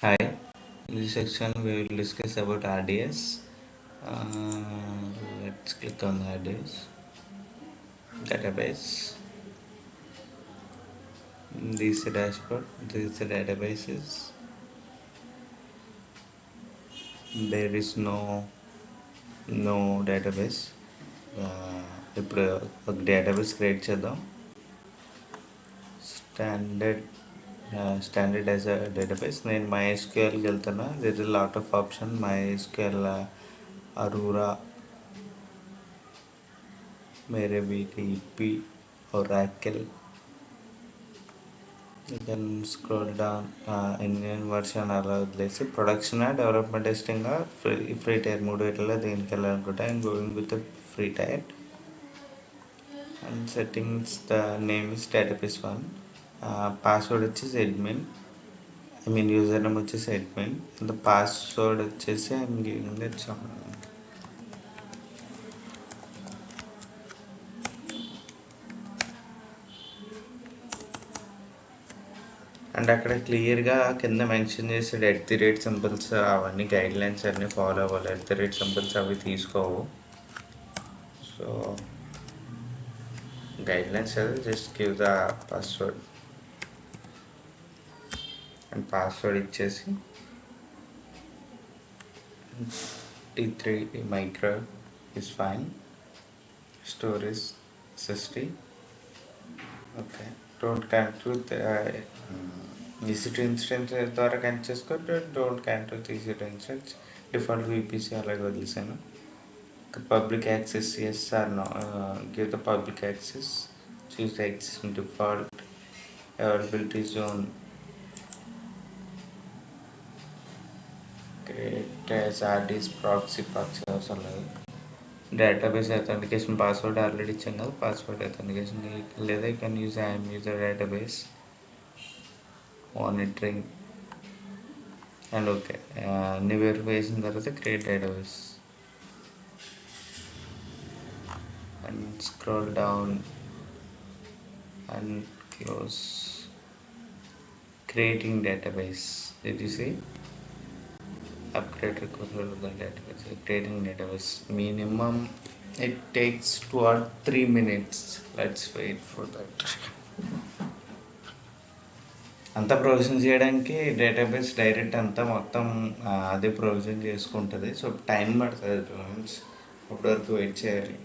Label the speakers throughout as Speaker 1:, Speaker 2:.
Speaker 1: Hi, in this section we will discuss about RDS. Let's click on the RDS database. This is the dashboard. This is the databases. There is no database. ఇప్పుడు ఒక database create చేద్దాం. Standard as a database. నేను MySQLకి వెళ్తున్నా. There is lot of option. MySQL, Aurora, MariaDB, Oracle. You can scroll down. Indian version అలా వదిలేసి production development testing free tyre మూడు వీటిలో దేనికి వెళ్ళాలనుకుంటే I'm going with free tyre. And settings the name is database 1. Password వచ్చేసి admin, user name వచ్చేసి admin. The password వచ్చేసి I'm giving it some. And అక్కడ క్లియర్గా కింద మెన్షన్ చేసాడు @సింబల్స్ అవన్నీ గైడ్ లైన్స్ అన్నీ ఫాలో అవ్వాలి. @సింబల్స్ అవి తీసుకోవు. సో గైడ్ లైన్స్ అది just give the password. And password ఇచ్చేసి T3 micro is fine. Storage 60. Okay, don't connect with EC2 instance ద్వారా కనెక్ట్ చేసుకోండి. Don't connect with EC2 instance. Default VPC అలాగే వదిలేసాను. Public access yes or no. Give the public access. Choose the existing default availability zone. Create as RDS proxy అవసరం లేదు. Database authentication password already ఇచ్చాం కదా. Password authentication లేదా you can use user database monitoring. And okay, అన్ని verify చేసిన తర్వాత create database and scroll down and close. Creating database. Did you see? Upgrade required of the database. Creating database. Minimum it takes 2 or 3 minutes. Let's wait for that. అంతా provision చేయడానికి database direct అంతా మొత్తం అదే provision చేసుకుంటుంది. So time పడుతుంది. 2 minutes. అప్పటి వరకు wait చేయాలి.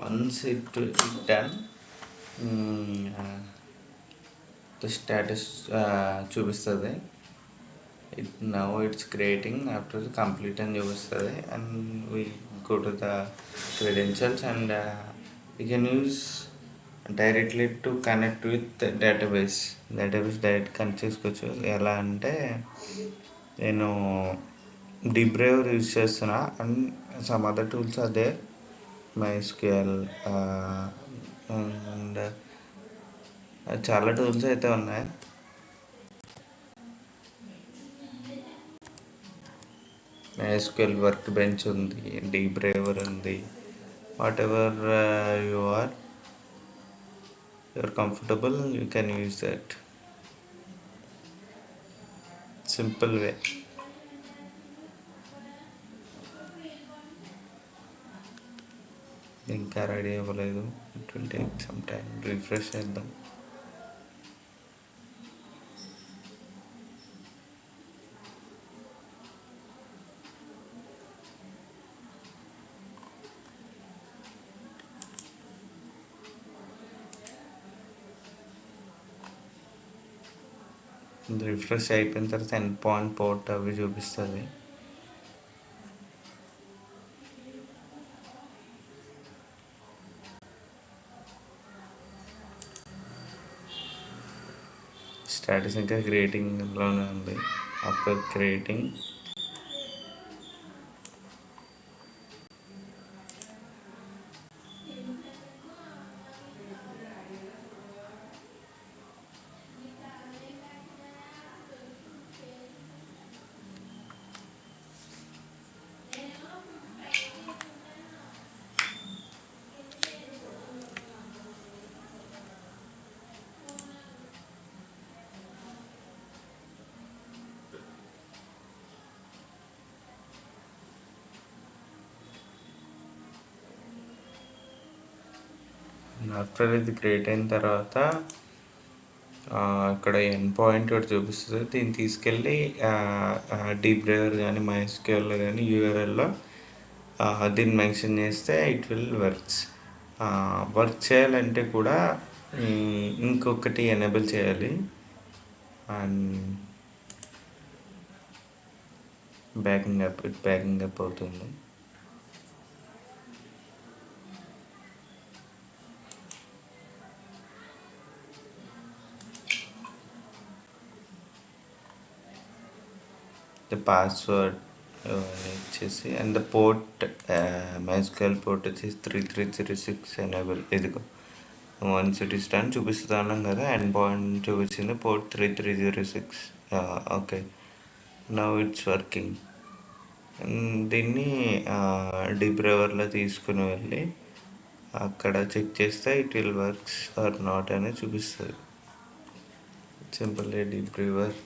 Speaker 1: Once it done, the status చూపిస్తుంది. Now it's creating. After complete అని చూపిస్తుంది. And we go to the credentials and you can use directly to connect with the database direct connect చేసుకోవచ్చు. ఎలా అంటే నేను డీబ్రేవర్ యూజ్ చేస్తున్నా. అండ్ సమ్ అదర్ టూల్స్ అదే MySQL and చాలా టూల్స్ అయితే ఉన్నాయి. MySQL వర్క్ బెంచ్ ఉంది, డీబ్రేవర్ ఉంది. What ever you are comfortable, you can use that. Simple way. ఇంకా రెడీ అవ్వలేదు. It will take some time. Refresh చేద్దాం. రిఫ్రెష్ అయిపోయిన తర్వాత ఎండ్ పాయింట్ పోర్ట్ అవి చూపిస్తుంది. స్టాటస్ ఇంకా క్రియేటింగ్లోనే ఉంది. ఆఫ్టర్ క్రియేటింగ్ ఆఫ్టర్ ఇది క్రియేట్ అయిన తర్వాత ఇక్కడ ఎండ్ పాయింట్ ఒకటి చూపిస్తుంది. దీన్ని తీసుకెళ్ళి డీప్ బ్రౌజర్ కానీ మైస్క్యూఎల్లో కానీ యూఆర్ఎల్లో దీన్ని మెన్షన్ చేస్తే ఇట్ విల్ వర్క్స్. వర్క్ చేయాలంటే కూడా ఇంకొకటి ఎనేబుల్ చేయాలి. అండ్ బ్యాకింగ్ అప్ అవుతుంది. ద పాస్వర్డ్ ఇచ్చేసి అండ్ ద పోర్ట్ మైస్క్యూఎల్ పోర్ట్ వచ్చేసి 3336 ఎనేబుల్. ఇదిగో వన్స్ ఇట్ ఇస్ డన్ చూపిస్తుంది అన్నాం కదా, ఎండ్ పాయింట్ చూపించింది port 3306. Okay, now it's working. దీన్ని డీప్ బ్రౌజర్లో తీసుకుని వెళ్ళి అక్కడ చెక్ చేస్తే it will works or not అని చూపిస్తుంది. సింపుల్ డీప్ బ్రౌజర్.